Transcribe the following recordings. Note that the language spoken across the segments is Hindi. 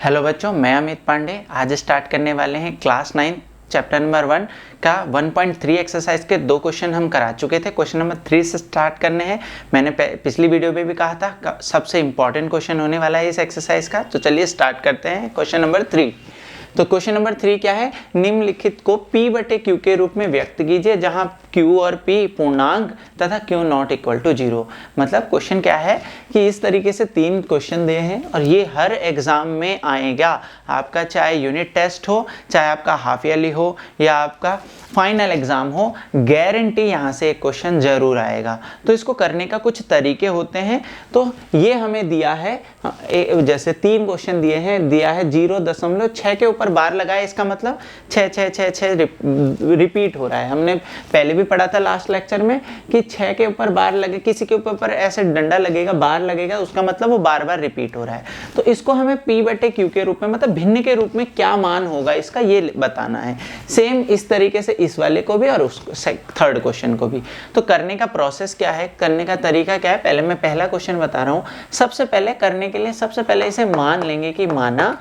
हेलो बच्चों, मैं अमित पांडे। आज स्टार्ट करने वाले हैं क्लास 9 चैप्टर नंबर 1 का 1.3 एक्सरसाइज के 2 क्वेश्चन हम करा चुके थे। क्वेश्चन नंबर 3 से स्टार्ट करने हैं। मैंने पिछली वीडियो में भी कहा था सबसे इंपॉर्टेंट क्वेश्चन होने वाला है इस एक्सरसाइज का। तो चलिए स्टार्ट करते हैं क्वेश्चन नंबर 3। तो क्वेश्चन नंबर 3 क्या है? निम्नलिखित को P/Q के रूप में व्यक्त कीजिए जहां Q और P पूर्णांक तथा Q नॉट इक्वल टू 0। मतलब क्वेश्चन क्या है कि इस तरीके से 3 क्वेश्चन दिए हैं और ये हर एग्जाम में आएगा। आपका चाहे यूनिट टेस्ट हो, चाहे आपका हाफ ईयरली हो या आपका फाइनल एग्जाम हो, गारंटी यहाँ से एक क्वेश्चन जरूर आएगा। तो इसको करने का कुछ तरीके होते हैं। तो ये हमें दिया है, जैसे 3 क्वेश्चन दिए हैं, दिया है 0.6 के ऊपर बार लगाए, इसका मतलब 6 रिपीट हो रहा है। हमने पहले भी पढ़ा था लास्ट लेक्चर में कि 6 के ऊपर बार लगे, किसी के ऊपर ऐसे डंडा लगेगा, बार लगेगा, उसका मतलब वो बार बार रिपीट हो रहा है। तो इसको हमें P/Q के रूप में, मतलब भिन्न के रूप में क्या मान होगा इसका, ये बताना है। सेम इस तरीके से इस वाले को भी और उस थर्ड क्वेश्चन को भी। तो करने का प्रोसेस क्या है, करने का तरीका क्या है, पहले मैं पहला क्वेश्चन बता रहा हूँ। सबसे पहले करने के लिए सबसे पहले इसे मान लेंगे कि माना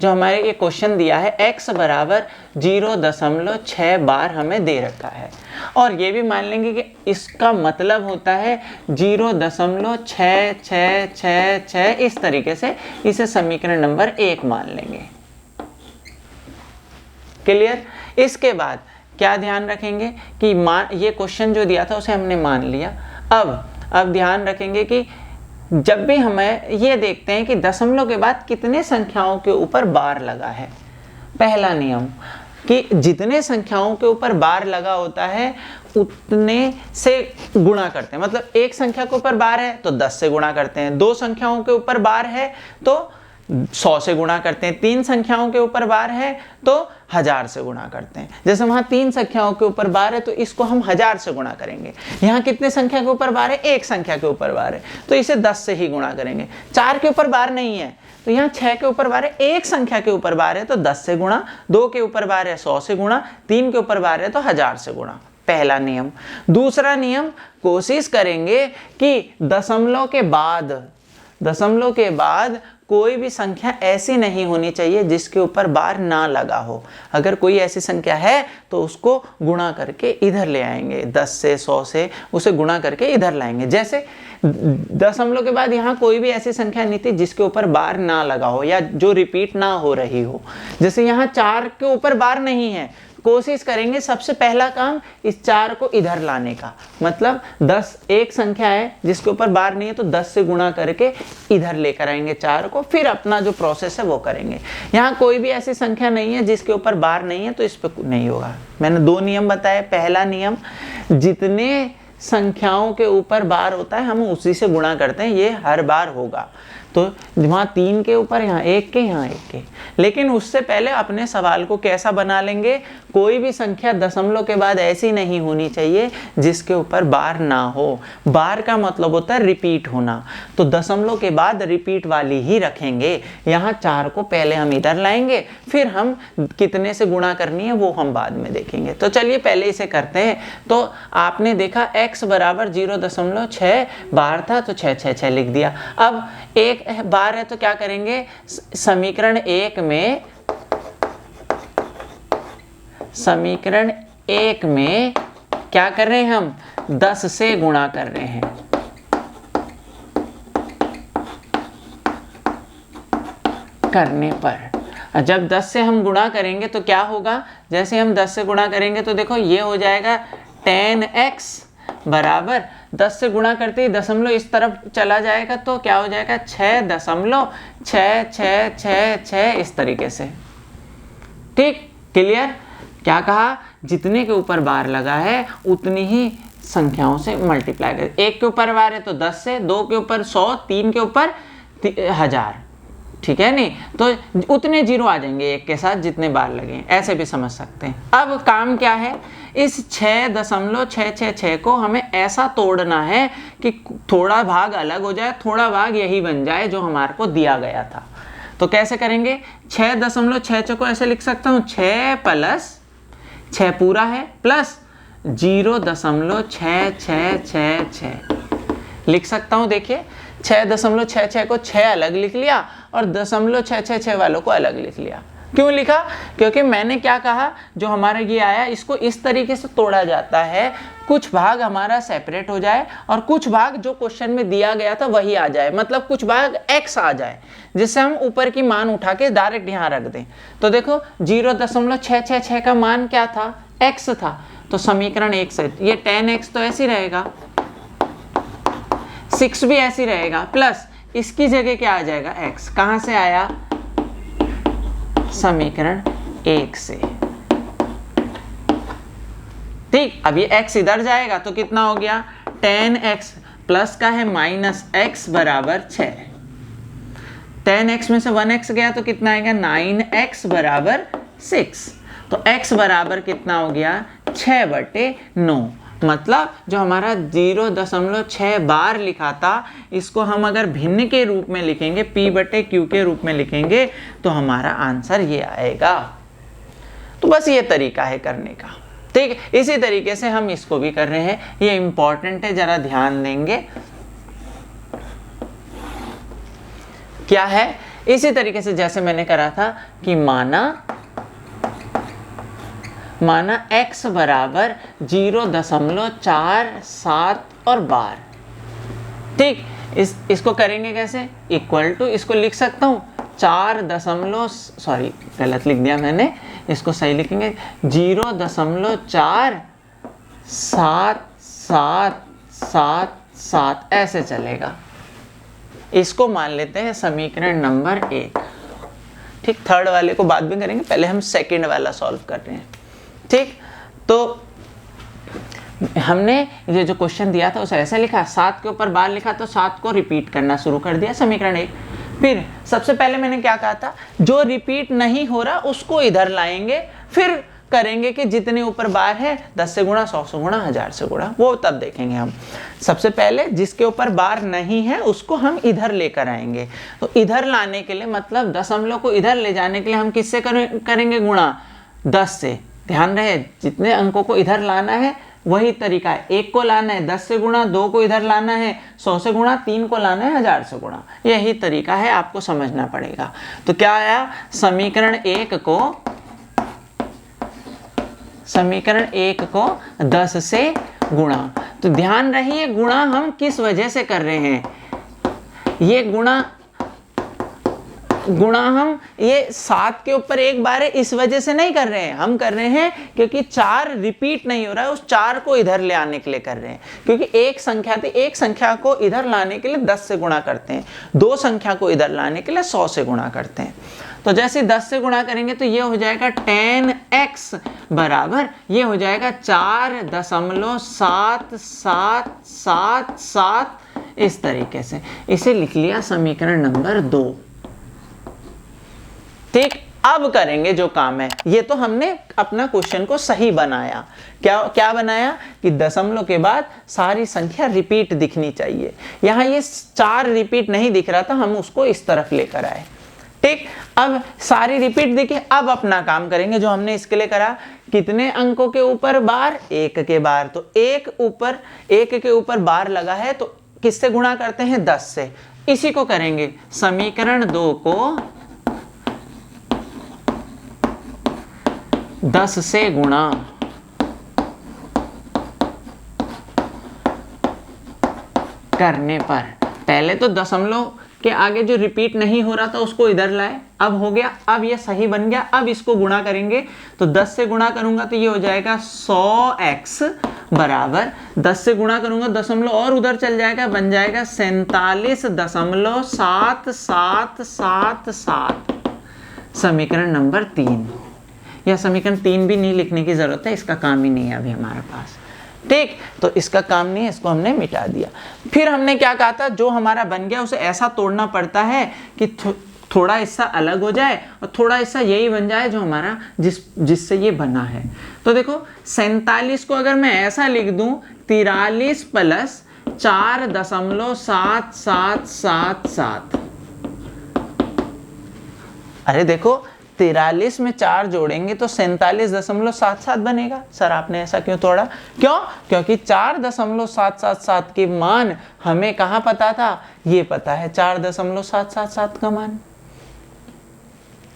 जो हमारे ये क्वेश्चन दिया है x बराबर 0.6 बार हमें दे रखा है, और ये भी मान लेंगे कि इसका मतलब होता है 0.6666। इस तरीके से इसे समीकरण नंबर 1 मान लेंगे। क्लियर? इसके बाद क्या ध्यान रखेंगे कि ये क्वेश्चन जो दिया था उसे हमने मान लिया। अब ध्यान रखेंगे कि जब भी हमें ये देखते हैं कि दशमलव के बाद कितने संख्याओं के ऊपर बार लगा है। पहला नियम कि जितने संख्याओं के ऊपर बार लगा होता है उतने से गुणा करते हैं। मतलब एक संख्या के ऊपर बार है तो 10 से गुणा करते हैं, 2 संख्याओं के ऊपर बार है तो 100 से गुणा करते हैं, 3 संख्याओं के ऊपर बार है तो 1000 से गुणा करते हैं। जैसे वहां 3 संख्याओं के ऊपर बार है तो इसको हम 1000 से गुणा करेंगे। यहाँ कितने संख्या के ऊपर बार है? एक संख्या के ऊपर बार है तो इसे 10 से ही गुणा करेंगे। 4 के ऊपर बार नहीं है तो यहाँ 6 के ऊपर बार है, एक संख्या के ऊपर बार है तो 10 से गुणा, 2 के ऊपर बार है 100 से गुणा, 3 के ऊपर बार है तो 1000 से गुणा। पहला नियम। दूसरा नियम, कोशिश करेंगे कि दशमलव के बाद कोई भी संख्या ऐसी नहीं होनी चाहिए जिसके ऊपर बार ना लगा हो। अगर कोई ऐसी संख्या है तो उसको गुणा करके इधर ले आएंगे, 10 से 100 से उसे गुणा करके इधर लाएंगे। जैसे दशमलव के बाद यहाँ कोई भी ऐसी संख्या नहीं थी जिसके ऊपर बार ना लगा हो या जो रिपीट ना हो रही हो। जैसे यहाँ 4 के ऊपर बार नहीं है, कोशिश करेंगे सबसे पहला काम इस 4 को इधर लाने का। मतलब 10 एक संख्या है जिसके ऊपर बार नहीं है तो 10 से गुणा करके इधर लेकर आएंगे 4 को, फिर अपना जो प्रोसेस है वो करेंगे। यहाँ कोई भी ऐसी संख्या नहीं है जिसके ऊपर बार नहीं है तो इस पर नहीं होगा। मैंने 2 नियम बताए। पहला नियम, जितने संख्याओं के ऊपर बार होता है हम उसी से गुणा करते हैं, ये हर बार होगा। तो वहाँ 3 के ऊपर, यहाँ 1 के, यहाँ 1 के। लेकिन उससे पहले अपने सवाल को कैसा बना लेंगे, कोई भी संख्या दशमलव के बाद ऐसी नहीं होनी चाहिए जिसके ऊपर बार ना हो। बार का मतलब होता है रिपीट होना, तो दशमलव के बाद रिपीट वाली ही रखेंगे। यहाँ 4 को पहले हम इधर लाएंगे, फिर हम कितने से गुणा करनी है वो हम बाद में देखेंगे। तो चलिए पहले इसे करते हैं। तो आपने देखा x बराबर 0.6 बार था तो 6 लिख दिया। अब एक बार है तो क्या करेंगे, समीकरण 1 में क्या कर रहे हैं हम, 10 से गुणा कर रहे हैं। करने पर जब 10 से हम गुणा करेंगे तो क्या होगा, जैसे हम 10 से गुणा करेंगे तो देखो ये हो जाएगा 10x बराबर 10 से गुणा करते ही दशमलव इस तरफ चला जाएगा तो क्या हो जाएगा 6.66666 इस तरीके से। ठीक, क्लियर? क्या कहा, जितने के ऊपर बार लगा है उतनी ही संख्याओं से मल्टीप्लाई कर। 1 के ऊपर बार है तो 10 से, 2 के ऊपर 100, 3 के ऊपर 1000। ठीक है नहीं, तो उतने 0 आ जाएंगे 1 के साथ जितने बार लगे, ऐसे भी समझ सकते हैं। अब काम क्या है, इस 6.666 को हमें ऐसा तोड़ना है कि थोड़ा भाग अलग हो जाए, थोड़ा भाग यही बन जाए जो हमारे को दिया गया था। तो कैसे करेंगे, 6.66 को ऐसे लिख सकता हूँ, 6 प्लस 6 पूरा है प्लस 0.6666 लिख सकता हूँ। देखिए 6.66 को 6 अलग लिख लिया और 0.666 वालों को अलग लिख लिया। क्यों लिखा? क्योंकि मैंने क्या कहा, जो हमारा ये आया इसको इस तरीके से तोड़ा जाता है, कुछ भाग हमारा सेपरेट हो जाए और कुछ भाग जो क्वेश्चन में दिया गया था वही आ जाए, मतलब कुछ भाग x आ जाए, जिससे हम ऊपर की मान उठा के डायरेक्ट यहाँ रख दें। तो देखो 0.666 का मान क्या था? x था। तो समीकरण 1 से ये 10x तो ऐसे ही रहेगा, 6 भी ऐसे ही रहेगा, प्लस इसकी जगह क्या आ जाएगा? x। कहाँ से आया? समीकरण 1 से। ठीक, अब ये x इधर जाएगा तो कितना हो गया? 10x प्लस का है -x बराबर 6। 10x में से 1x गया तो कितना आएगा? 9x बराबर 6। तो x बराबर कितना हो गया? 6/9। मतलब जो हमारा 0.6 बार लिखा था, इसको हम अगर भिन्न के रूप में लिखेंगे, p/q के रूप में लिखेंगे, तो हमारा आंसर ये आएगा। तो बस ये तरीका है करने का। ठीक, इसी तरीके से हम इसको भी कर रहे हैं, ये इंपॉर्टेंट है, जरा ध्यान देंगे। क्या है? इसी तरीके से जैसे मैंने करा था कि माना x बराबर 0.47 और बार। ठीक, इसको करेंगे कैसे? इक्वल टू, इसको लिख सकता हूँ 4 गलत लिख दिया मैंने, इसको सही लिखेंगे 0.4777 ऐसे चलेगा। इसको मान लेते हैं समीकरण नंबर 1। ठीक, थर्ड वाले को बाद में करेंगे, पहले हम सेकंड वाला सॉल्व कर रहे हैं। ठीक, तो हमने ये जो क्वेश्चन दिया था उसे ऐसे लिखा, 7 के ऊपर बार लिखा तो 7 को रिपीट करना शुरू कर दिया, समीकरण 1। फिर सबसे पहले मैंने क्या कहा था, जो रिपीट नहीं हो रहा उसको इधर लाएंगे, फिर करेंगे कि जितने ऊपर बार है 10 से गुणा, 100 से गुणा, 1000 से गुणा, वो तब देखेंगे हम। सबसे पहले जिसके ऊपर बार नहीं है उसको हम इधर लेकर आएंगे। तो इधर लाने के लिए, मतलब दशमलव को इधर ले जाने के लिए हम किससे करेंगे? गुणा 10 से। ध्यान रहे, जितने अंकों को इधर लाना है वही तरीका है। 1 को लाना है 10 से गुणा, 2 को इधर लाना है 100 से गुणा, 3 को लाना है 1000 से गुणा। यही तरीका है, आपको समझना पड़ेगा। तो क्या आया? समीकरण 1 को 10 से गुणा। तो ध्यान रहिए, गुणा हम किस वजह से कर रहे हैं? ये गुणा हम ये 7 के ऊपर एक बार है इस वजह से नहीं कर रहे हैं, हम कर रहे हैं क्योंकि 4 रिपीट नहीं हो रहा है, उस 4 को इधर ले आने के लिए कर रहे हैं। क्योंकि एक संख्या थी, एक संख्या को इधर लाने के लिए 10 से गुणा करते हैं, 2 संख्या को इधर लाने के लिए 100 से गुणा करते हैं। तो जैसे 10 से गुणा करेंगे तो ये हो जाएगा 10x बराबर, ये हो जाएगा 4.7777, इस तरीके से इसे लिख लिया समीकरण नंबर 2। ठीक, अब करेंगे जो काम है। ये तो हमने अपना क्वेश्चन को सही बनाया। क्या बनाया कि दशमलव के बाद सारी संख्या रिपीट दिखनी चाहिए। यहाँ ये 4 रिपीट नहीं दिख रहा था, हम उसको इस तरफ लेकर आए। ठीक, अब सारी रिपीट दिखे। अब अपना काम करेंगे जो हमने इसके लिए करा। कितने अंकों के ऊपर बार? 1 के बार। तो 1 के ऊपर बार लगा है तो किससे गुणा करते हैं? 10 से। इसी को करेंगे समीकरण 2 को 10 से गुणा। करने पर पहले तो दशमलव के आगे जो रिपीट नहीं हो रहा था उसको इधर लाए, अब हो गया, अब ये सही बन गया। अब इसको गुणा करेंगे तो 10 से गुणा करूंगा तो ये हो जाएगा 100x बराबर, 10 से गुणा करूंगा दशमलव और उधर चल जाएगा, बन जाएगा 47.7777। समीकरण नंबर 3। यह समीकरण 3 भी नहीं लिखने की जरूरत है, इसका काम ही नहीं है अभी हमारे पास। ठीक, तो इसका काम नहीं है, इसको हमने मिटा दिया। फिर हमने क्या कहा था, जो हमारा बन गया उसे ऐसा तोड़ना पड़ता है कि थोड़ा हिस्सा अलग हो जाए और थोड़ा हिस्सा यही बन जाए जो हमारा जिससे ये बना है। तो देखो 47 को अगर मैं ऐसा लिख दूं 43 प्लस 4.7777। अरे देखो 43 में 4 जोड़ेंगे तो 47.77 बनेगा। सर आपने ऐसा क्यों तोड़ा? क्यों? क्योंकि 4.777 के मान हमें कहाँ पता था? ये पता है 4.777 का मान।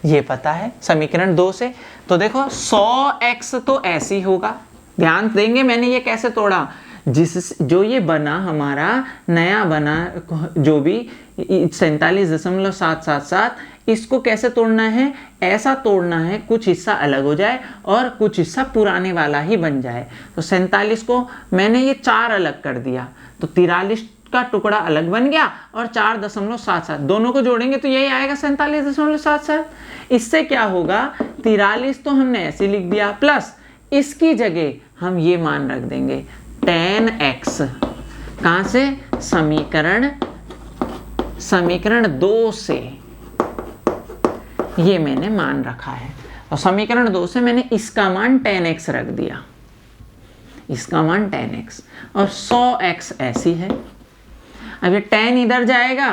ये पता है समीकरण 2 से। तो देखो 100x तो ऐसे ही होगा, ध्यान देंगे मैंने ये कैसे तोड़ा, जो ये बना हमारा नया बना जो भी 47.777, इसको कैसे तोड़ना है, ऐसा तोड़ना है कुछ हिस्सा अलग हो जाए और कुछ हिस्सा पुराने वाला ही बन जाए। तो 47 को मैंने ये 4 अलग कर दिया, तो 43 का टुकड़ा अलग बन गया और 4.77 दोनों को जोड़ेंगे तो यही आएगा 47.77। इससे क्या होगा, 43 तो हमने ऐसे लिख दिया, प्लस इसकी जगह हम ये मान रख देंगे tan x। कहाँ से, समीकरण 2 से ये मैंने मान रखा है। और समीकरण 2 से मैंने इसका मान tan x रख दिया, इसका मान tan x, और 100x ऐसी है। अब ये tan इधर जाएगा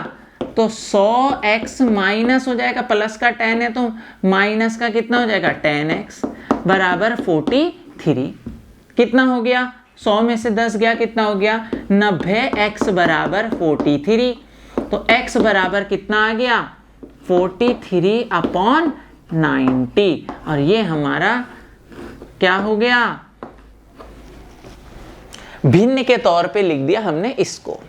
तो 100x माइनस हो जाएगा, प्लस का tan है तो माइनस का कितना हो जाएगा tan x बराबर 43। कितना हो गया, 100 में से 10 गया, कितना हो गया 90x बराबर 43। तो x बराबर कितना आ गया 43/90, और ये हमारा क्या हो गया, भिन्न के तौर पे लिख दिया हमने इसको,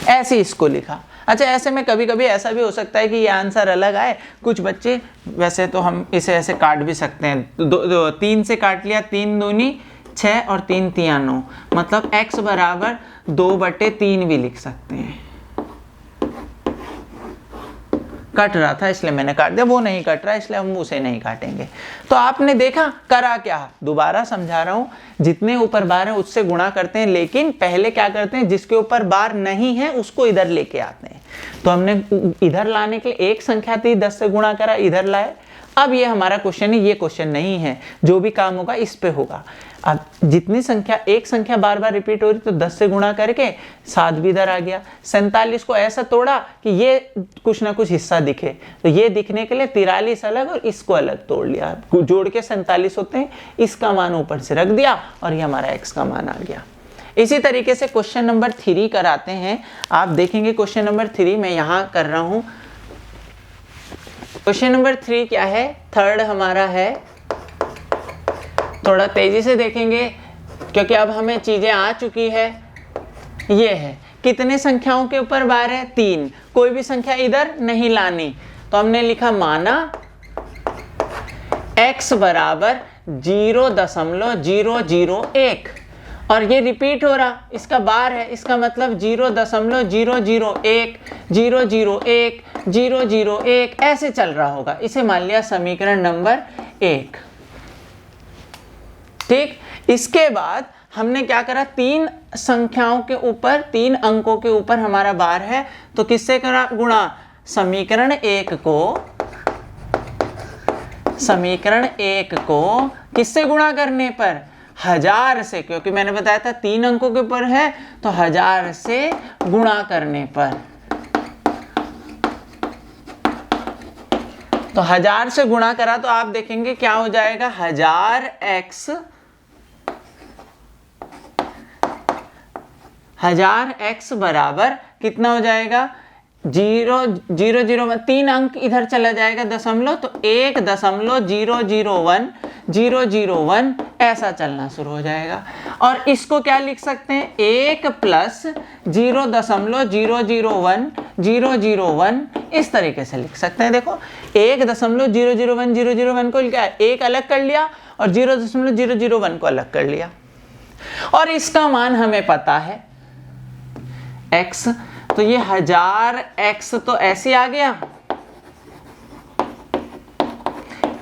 ऐसे इसको लिखा। अच्छा, ऐसे में कभी कभी ऐसा भी हो सकता है कि ये आंसर अलग आए। कुछ बच्चे, वैसे तो हम इसे ऐसे काट भी सकते हैं, 3 से काट लिया, 3 दूनी 6 और 3 तिया 9, मतलब x बराबर 2/3 भी लिख सकते हैं। कट रहा था इसलिए मैंने काट दिया, वो नहीं कट रहा इसलिए हम उसे नहीं काटेंगे। तो आपने देखा करा क्या, दोबारा समझा रहा हूं, जितने ऊपर बार है उससे गुणा करते हैं, लेकिन पहले क्या करते हैं, जिसके ऊपर बार नहीं है उसको इधर लेके आते हैं। तो हमने इधर लाने के लिए एक संख्या थी, 10 से गुणा करा, इधर लाए। अब ये हमारा क्वेश्चन है, ये क्वेश्चन नहीं है, जो भी काम होगा इस पे होगा। अब जितनी संख्या, एक संख्या बार बार रिपीट हो रही तो 10 से गुणा करके 7 भी इधर आ गया। 47 को ऐसा तोड़ा कि ये कुछ ना कुछ हिस्सा दिखे, तो ये दिखने के लिए 43 अलग और इसको अलग तोड़ लिया, जोड़ के 47 होते हैं, इसका मान ऊपर से रख दिया और ये हमारा x का मान आ गया। इसी तरीके से क्वेश्चन नंबर 3 कराते हैं। आप देखेंगे क्वेश्चन नंबर 3 मैं यहाँ कर रहा हूँ। क्वेश्चन नंबर 3 क्या है, थर्ड हमारा है। थोड़ा तेजी से देखेंगे क्योंकि अब हमें चीजें आ चुकी है। ये है, कितने संख्याओं के ऊपर बार है, 3, कोई भी संख्या इधर नहीं लानी। तो हमने लिखा माना x बराबर 0.001, और ये रिपीट हो रहा, इसका बार है, इसका मतलब 0.001 001 001 ऐसे चल रहा होगा। इसे मान लिया समीकरण नंबर 1। ठीक, इसके बाद हमने क्या करा, 3 संख्याओं के ऊपर, 3 अंकों के ऊपर हमारा बार है, तो किससे करा गुणा, समीकरण 1 को किससे गुणा करने पर, 1000 से, क्योंकि मैंने बताया था 3 अंकों के ऊपर है तो 1000 से गुणा करने पर। तो 1000 से गुणा करा तो आप देखेंगे क्या हो जाएगा, 1000x बराबर कितना हो जाएगा, 3 अंक इधर चला जाएगा दशमलव, तो 1.001 ऐसा चलना शुरू हो जाएगा। और इसको क्या लिख सकते हैं, 1 + 0.001 इस तरीके से लिख सकते हैं। देखो 1.001 को क्या, एक अलग कर लिया और 0.001 को अलग कर लिया, और इसका मान हमें पता है x, तो ये 1000x तो ऐसे आ गया,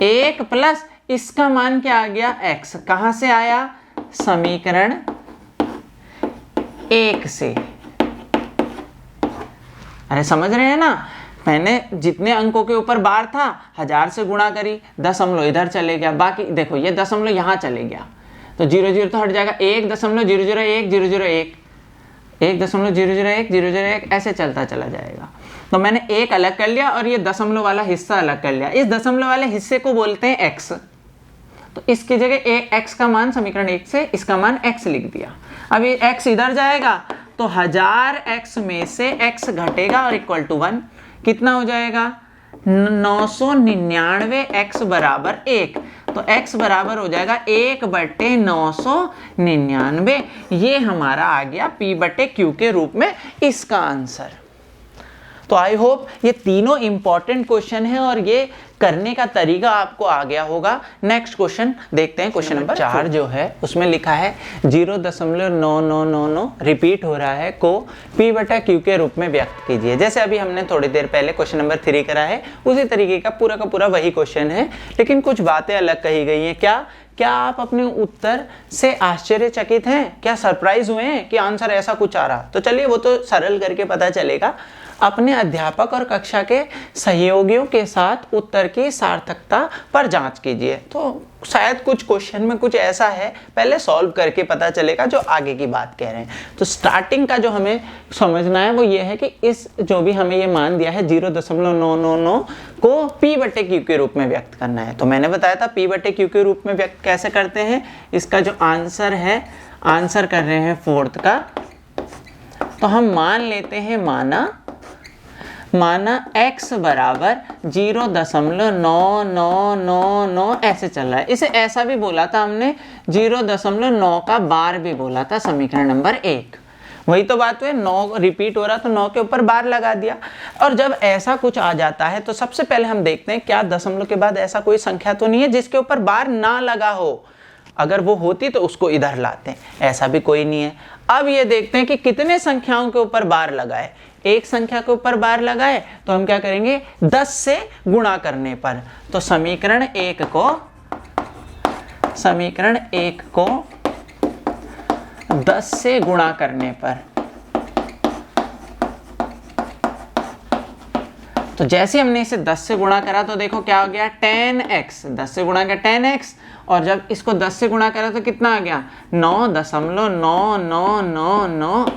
1 प्लस इसका मान क्या आ गया, x। कहां से आया, समीकरण 1 से। अरे समझ रहे हैं ना, मैंने जितने अंकों के ऊपर बार था 1000 से गुणा करी, दशमलव इधर चले गया, बाकी देखो ये दशमलव यहाँ चले गया तो 0 तो हट जाएगा, 1.001 001 1.001 001 ऐसे चलता चला जाएगा। तो मैंने एक अलग कर लिया और ये दशमलव वाला हिस्सा अलग कर लिया। इस दशमलव वाले हिस्से को बोलते हैं x। तो इसकी जगह x का मान समीकरण 1 से इसका मान x लिख दिया। अब ये x इधर जाएगा तो 1000x में से x घटेगा और इक्वल टू 1, कितना हो जाएगा 999 x बराबर 1, तो x बराबर हो जाएगा 1/999। ये हमारा आ गया p/q के रूप में इसका आंसर। तो आई होप ये तीनों इंपॉर्टेंट क्वेश्चन है और ये करने का तरीका आपको आ गया होगा। नेक्स्ट क्वेश्चन देखते हैं। क्वेश्चन नंबर 4 जो है उसमें लिखा है 0.9999 रिपीट हो रहा है को p/q के रूप में व्यक्त कीजिए। जैसे अभी हमने थोड़ी देर पहले क्वेश्चन नंबर 3 करा है, उसी तरीके का पूरा वही क्वेश्चन है, लेकिन कुछ बातें अलग कही गई हैं। क्या आप अपने उत्तर से आश्चर्यचकित हैं? क्या सरप्राइज हुए हैं कि आंसर ऐसा कुछ आ रहा? तो चलिए वो तो सरल करके पता चलेगा। अपने अध्यापक और कक्षा के सहयोगियों के साथ उत्तर की सार्थकता पर जांच कीजिए। तो शायद कुछ क्वेश्चन में कुछ ऐसा है, पहले सॉल्व करके पता चलेगा जो आगे की बात कह रहे हैं। तो स्टार्टिंग का जो हमें समझना है वो ये है कि इस जो भी हमें ये मान दिया है 0.999 को p/q के रूप में व्यक्त करना है। तो मैंने बताया था p/q के रूप में व्यक्त कैसे करते हैं। इसका जो आंसर है, आंसर कर रहे हैं 4th का, तो हम मान लेते हैं माना x बराबर 0.9999 ऐसे चल रहा है। इसे ऐसा भी बोला था हमने, 0.9 का बार भी बोला था समीकरण नंबर 1। वही तो बात हुई, 9 रिपीट हो रहा तो 9 के ऊपर बार लगा दिया। और जब ऐसा कुछ आ जाता है तो सबसे पहले हम देखते हैं क्या दशमलव के बाद ऐसा कोई संख्या तो नहीं है जिसके ऊपर बार ना लगा हो। अगर वो होती तो उसको इधर लाते हैं, ऐसा भी कोई नहीं है। अब ये देखते हैं कि कितने संख्याओं के ऊपर बार लगाए। एक संख्या के ऊपर बार लगाए तो हम क्या करेंगे, 10 से गुणा करने पर। तो समीकरण 1 को 10 से गुणा करने पर, तो जैसे हमने इसे 10 से गुणा करा तो देखो क्या हो गया, 10x। 10 से गुणा किया 10x, और जब इसको 10 से गुणा करा तो कितना आ गया, 9.9999।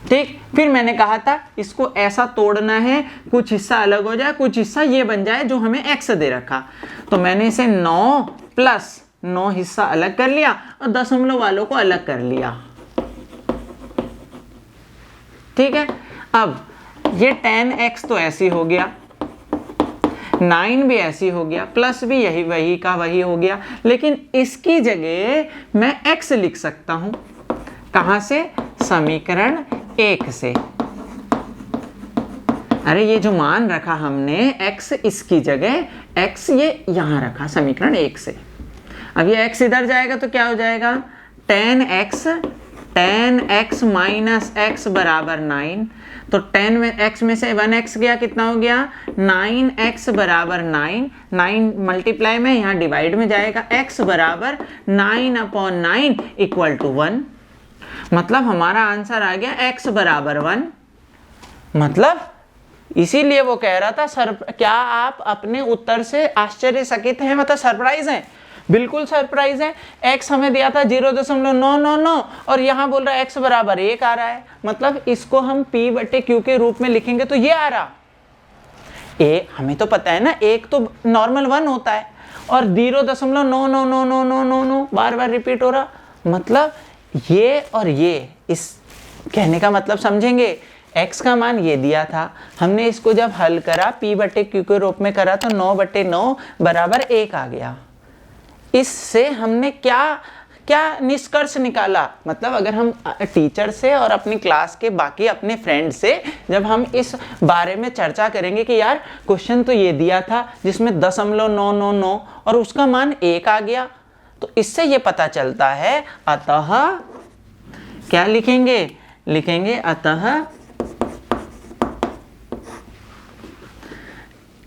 ठीक, फिर मैंने कहा था इसको ऐसा तोड़ना है, कुछ हिस्सा अलग हो जाए, कुछ हिस्सा ये बन जाए जो हमें x दे रखा। तो मैंने इसे 9 + 9 हिस्सा अलग कर लिया और दशमलव वालों को अलग कर लिया। ठीक है, अब ये 10x तो ऐसी हो गया, 9 भी ऐसी हो गया, प्लस भी यही वही का वही हो गया, लेकिन इसकी जगह मैं x लिख सकता हूं। कहां से, समीकरण 1 से। अरे ये जो मान रखा हमने x, इसकी जगह x ये यहां रखा समीकरण 1 से। अब ये x इधर जाएगा तो क्या हो जाएगा, 10x - x बराबर 9। तो 10 में x में से 1x गया, कितना हो गया, 9x बराबर 9। 9 मल्टीप्लाई में यहाँ डिवाइड में जाएगा, x बराबर 9/9 = 1। मतलब हमारा आंसर आ गया x बराबर 1। मतलब इसीलिए वो कह रहा था सर, क्या आप अपने उत्तर से आश्चर्यचकित हैं, मतलब सरप्राइज हैं? बिल्कुल सरप्राइज है। x हमें दिया था 0.999 और यहाँ बोल रहा है x बराबर 1 आ रहा है। मतलब इसको हम p/q के रूप में लिखेंगे तो ये आ रहा। हमें तो पता है ना, 1 तो नॉर्मल 1 होता है और 0.99999 बार बार रिपीट हो रहा। मतलब ये और ये, इस कहने का मतलब समझेंगे। x का मान ये दिया था, हमने इसको जब हल करा p/q के रूप में करा तो 9/9 बराबर 1 आ गया। इससे हमने क्या निष्कर्ष निकाला, मतलब अगर हम टीचर से और अपनी क्लास के बाकी अपने फ्रेंड से जब हम इस बारे में चर्चा करेंगे कि यार क्वेश्चन तो ये दिया था जिसमें 0.999 और उसका मान 1 आ गया, तो इससे ये पता चलता है, अतः क्या लिखेंगे अतः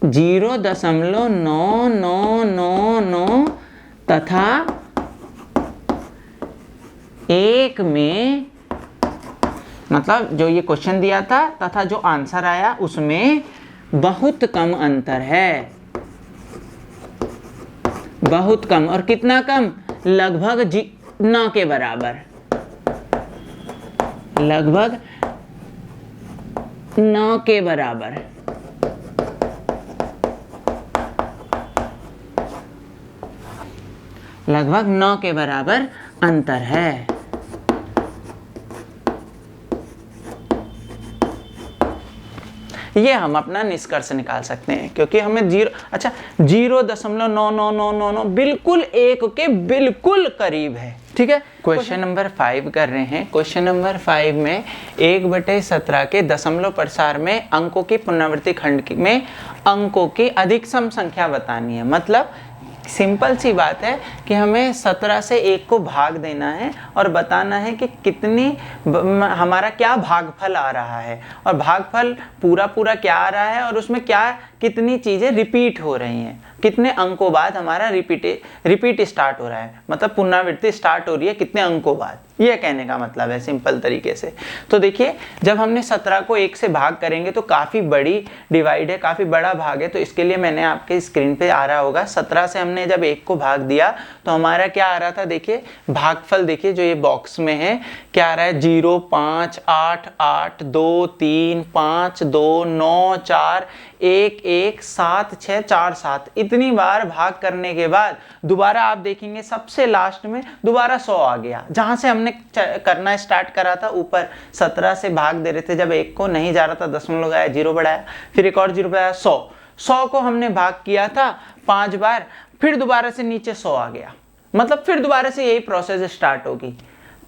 0.999 तथा 1 में, मतलब जो ये क्वेश्चन दिया था तथा जो आंसर आया उसमें बहुत कम अंतर है। बहुत कम, और कितना कम, लगभग 9 के बराबर, लगभग 9 के बराबर। लगभग 9 के बराबर अंतर है। ये हम अपना निष्कर्ष निकाल सकते हैं, क्योंकि हमें 0.99999 बिल्कुल 1 के बिल्कुल करीब है। ठीक है, क्वेश्चन नंबर 5 कर रहे हैं। क्वेश्चन नंबर 5 में 1/17 के दशमलव प्रसार में अंकों की पुनरावृत्ति खंड में अंकों की अधिकतम संख्या बतानी है। मतलब सिंपल सी बात है कि हमें 17 से 1 को भाग देना है और बताना है कि कितनी हमारा क्या भागफल आ रहा है, और भागफल पूरा पूरा क्या आ रहा है, और उसमें क्या कितनी चीज़ें रिपीट हो रही हैं, कितने अंकों बाद हमारा रिपीट स्टार्ट हो रहा है, मतलब पुनरावृत्ति स्टार्ट हो रही है कितने अंकों बाद, ये कहने का मतलब है सिंपल तरीके से। तो देखिए, जब हमने 17 को 1 से भाग करेंगे तो काफ़ी बड़ी डिवाइड है, काफ़ी बड़ा भाग है। तो इसके लिए मैंने आपके स्क्रीन पे आ रहा होगा, 17 से हमने जब 1 को भाग दिया तो हमारा क्या आ रहा था, देखिए भागफल देखिए जो ये बॉक्स में है, क्या आ रहा है 0 5 8 8 2 3 5 2 9 4 1 1 7 6 4 7 इतनी बार भाग करने के बाद दोबारा आप देखेंगे सबसे लास्ट में दोबारा 100 आ गया। जहां से हमने करना स्टार्ट करा था, ऊपर 17 से भाग दे रहे थे, जब 1 को नहीं जा रहा था दशमलव लगाया, 0 बढ़ाया, फिर एक और 0 बढ़ाया, 100 को हमने भाग किया था 5 बार, फिर दोबारा से नीचे 100 आ गया, मतलब फिर दोबारा से यही प्रोसेस स्टार्ट होगी।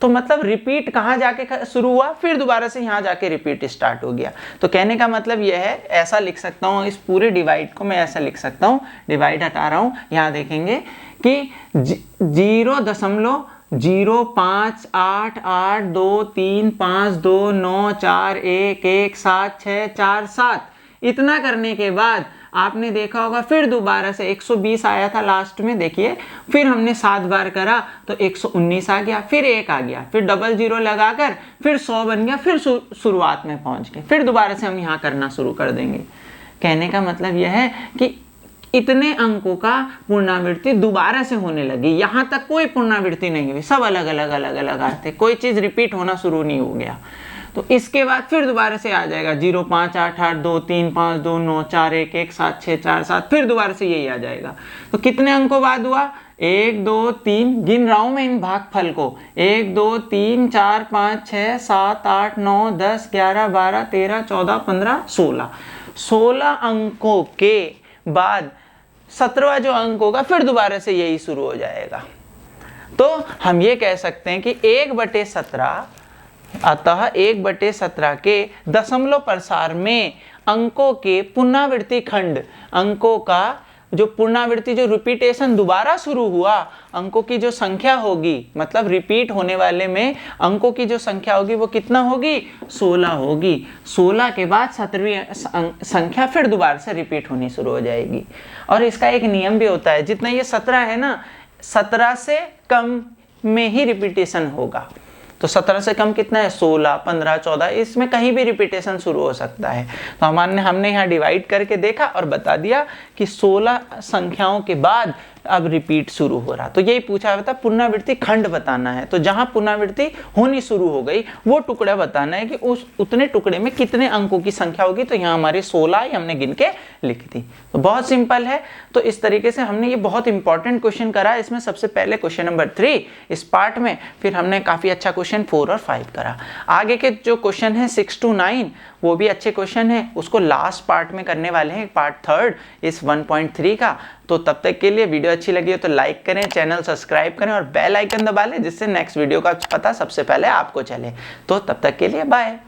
तो मतलब रिपीट कहाँ जाके शुरू हुआ, फिर दोबारा से यहाँ जाके रिपीट स्टार्ट हो गया। तो कहने का मतलब यह है, ऐसा लिख सकता हूँ, इस पूरे डिवाइड को मैं ऐसा लिख सकता हूँ, डिवाइड हटा रहा हूँ, यहाँ देखेंगे कि 0.0588235294 इतना करने के बाद आपने देखा होगा फिर दोबारा से 120 आया था लास्ट में, देखिए फिर हमने 7 बार करा तो 119 आ गया, फिर 1 आ गया, फिर डबल 0 लगाकर फिर 100 बन गया, फिर शुरुआत में पहुंच गए, फिर दोबारा से हम यहाँ करना शुरू कर देंगे। कहने का मतलब यह है कि इतने अंकों का पुनरावृत्ति दोबारा से होने लगी, यहाँ तक कोई पुनरावृत्ति नहीं हुई, सब अलग अलग आते, कोई चीज़ रिपीट होना शुरू नहीं हो गया। तो इसके बाद फिर दोबारा से आ जाएगा 0 5 8 8 2 3 5 2 9 4 1 1 7 6 4 7, फिर दोबारा से यही आ जाएगा। तो कितने अंकों बाद हुआ, 1 2 3, गिन रहा हूं मैं इन भागफल को, 1 2 3 4 5 6 7 8 9 10 11 12 13 14 15 16 अंकों के बाद 17वां जो अंक होगा फिर दोबारा से यही शुरू हो जाएगा। तो हम ये कह सकते हैं कि 1/17, अतः 1/17 के दशमलव प्रसार में अंकों के पुनरावृत्ति खंड, अंकों का जो पुनरावृत्ति, जो रिपीटेशन दोबारा शुरू हुआ, अंकों की जो संख्या होगी, मतलब रिपीट होने वाले में अंकों की जो संख्या होगी वो कितना होगी, 16 होगी। 16 के बाद 17वीं संख्या फिर दोबारा से रिपीट होनी शुरू हो जाएगी। और इसका एक नियम भी होता है, जितना ये 17 है ना, 17 से कम में ही रिपीटेशन होगा। तो 17 से कम कितना है, 16 15 14, इसमें कहीं भी रिपीटेशन शुरू हो सकता है। तो हमने यहाँ डिवाइड करके देखा और बता दिया कि 16 संख्याओं के बाद अब रिपीट शुरू हो रहा। तो यही पूछा हुआ था, पुनरावृत्ति खंड बताना है। तो जहां पुनरावृत्ति होनी शुरू हो गई वो टुकड़ा बताना है कि उस उतने टुकड़े में कितने अंकों की संख्या होगी। तो यहाँ हमारे 16 ही हमने गिन के लिख दी। तो बहुत सिंपल है। तो इस तरीके से हमने ये बहुत इंपॉर्टेंट क्वेश्चन करा। इसमें सबसे पहले क्वेश्चन नंबर 3 इस पार्ट में, फिर हमने काफी अच्छा क्वेश्चन 4 और 5 करा। आगे के जो क्वेश्चन है 6 to 9 वो भी अच्छे क्वेश्चन है, उसको लास्ट पार्ट में करने वाले हैं, पार्ट 3 इस 1.3 का। तो तब तक के लिए वीडियो अच्छी लगी हो तो लाइक करें, चैनल सब्सक्राइब करें और बेल आइकन दबा लें, जिससे नेक्स्ट वीडियो का पता सबसे पहले आपको चले। तो तब तक के लिए बाय।